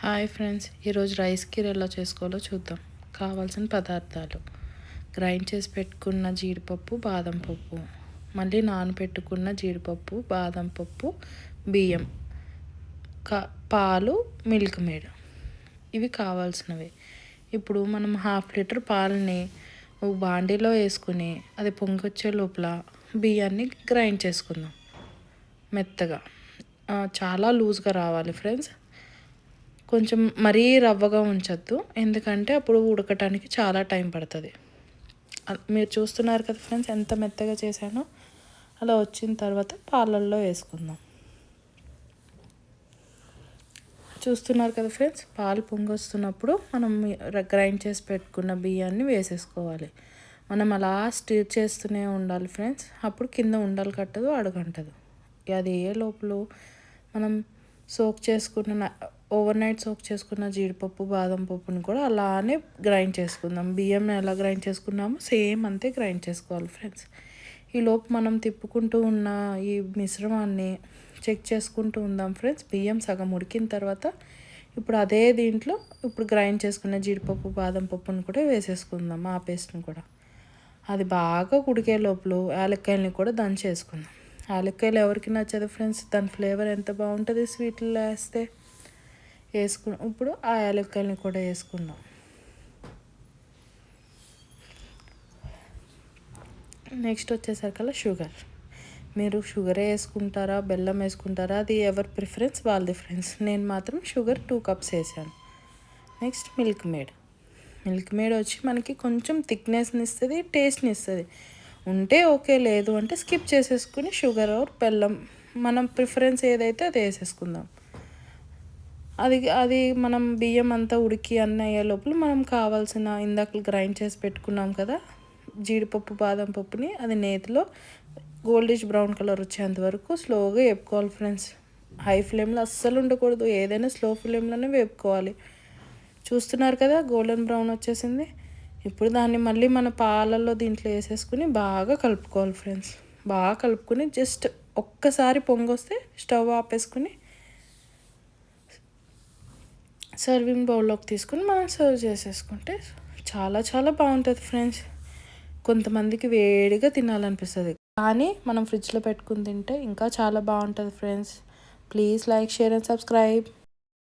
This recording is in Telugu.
హాయ్ ఫ్రెండ్స్, ఈరోజు రైస్ కీర్ ఎలా చేసుకోవాలో చూద్దాం. కావాల్సిన పదార్థాలు: గ్రైండ్ చేసి పెట్టుకున్న జీడిపప్పు, బాదం పప్పు, మళ్ళీ నానబెట్టుకున్న జీడిపప్పు, బాదం పప్పు, బియ్యం, పాలు, మిల్క్ మేడ్. ఇవి కావాల్సినవి. ఇప్పుడు మనం 1/2 లీటర్ పాలని ఒక బాండీలో వేసుకుని అది పొంగొచ్చే లోపల బియ్యాన్ని గ్రైండ్ చేసుకుందాం మెత్తగా. చాలా లూజ్గా రావాలి ఫ్రెండ్స్. కొంచెం మరీ రవ్వగా ఉంచొద్దు, ఎందుకంటే అప్పుడు ఉడకటానికి చాలా టైం పడుతుంది. మీరు చూస్తున్నారు కదా ఫ్రెండ్స్, ఎంత మెత్తగా చేశానో. అలా వచ్చిన తర్వాత పాలల్లో వేసుకుందాం. చూస్తున్నారు కదా ఫ్రెండ్స్, పాలు పొంగొస్తున్నప్పుడు మనం గ్రైండ్ చేసి పెట్టుకున్న బియ్యాన్ని వేసేసుకోవాలి. మనం అలా స్టిర్ చేస్తూనే ఉండాలి ఫ్రెండ్స్, అప్పుడు కింద ఉండలు కట్టదు, అడుగంటదు. అది ఏ లోపల మనం ఓవర్ నైట్ సోక్ చేసుకున్న జీడిపప్పు, బాదం పప్పుని కూడా అలానే గ్రైండ్ చేసుకుందాం. బియ్యం ఎలా గ్రైండ్ చేసుకున్నామో సేమ్ అంతే గ్రైండ్ చేసుకోవాలి ఫ్రెండ్స్. ఈలోపు మనం తిప్పుకుంటూ ఉన్న ఈ మిశ్రమాన్ని చెక్ చేసుకుంటూ ఉందాం ఫ్రెండ్స్. బియ్యం సగం ఉడికిన తర్వాత ఇప్పుడు అదే దీంట్లో గ్రైండ్ చేసుకున్న జీడిపప్పు, బాదం పప్పుని కూడా వేసేసుకుందాం, ఆ పేస్ట్ని కూడా. అది బాగా ఉడికే లోపల యాలక్కాయలని కూడా దంచేసుకుందాం. యాలక్కాయలు ఎవరికి నచ్చదు ఫ్రెండ్స్, దాని ఫ్లేవర్ ఎంత బాగుంటుంది స్వీట్లో వేస్తే. ఇప్పుడు ఆ యాలక్కాయలని కూడా వేసుకుందాం. నెక్స్ట్ వచ్చేసరికల్లా షుగర్. మీరు షుగరే వేసుకుంటారా, బెల్లం వేసుకుంటారా, అది ఎవరి ప్రిఫరెన్స్ వాళ్ళది ఫ్రెండ్స్. నేను మాత్రం షుగర్ 2 కప్స్ వేసాను. Next milk made. Milk made వచ్చి మనకి కొంచెం థిక్నెస్ని ఇస్తుంది, టేస్ట్ని ఇస్తుంది. ఉంటే ఓకే, లేదు అంటే స్కిప్ చేసేసుకుని షుగర్ ఆర్ బెల్లం మనం ప్రిఫరెన్స్ ఏదైతే అది వేసేసుకుందాం. అది మనం బియ్యం అంతా ఉడికి అన్నీ అయ్యే లోపల మనం కావాల్సిన ఇందాక గ్రైండ్ చేసి పెట్టుకున్నాం కదా జీడిపప్పు, బాదం పప్పుని, అది నేతిలో గోల్డిష్ బ్రౌన్ కలర్ వచ్చేంత వరకు స్లోగా వేపుకోవాలి ఫ్రెండ్స్. హై ఫ్లేమ్లో అస్సలు ఉండకూడదు, ఏదైనా స్లో ఫ్లేమ్లోనే వేపుకోవాలి. చూస్తున్నారు కదా, గోల్డెన్ బ్రౌన్ వచ్చేసింది. ఇప్పుడు దాన్ని మళ్ళీ మన పాలల్లో దీంట్లో వేసేసుకుని బాగా కలుపుకోవాలి ఫ్రెండ్స్. బాగా కలుపుకొని జస్ట్ ఒక్కసారి పొంగొస్తే స్టవ్ ఆపేసుకుని సర్వింగ్ బౌల్లోకి తీసుకుని మనం సర్వ్ చేసేసుకుంటే చాలా చాలా బాగుంటుంది ఫ్రెండ్స్. కొంతమందికి వేడిగా తినాలనిపిస్తుంది, కానీ మనం ఫ్రిడ్జ్లో పెట్టుకుని తింటే ఇంకా చాలా బాగుంటుంది friends. Please like, share and subscribe.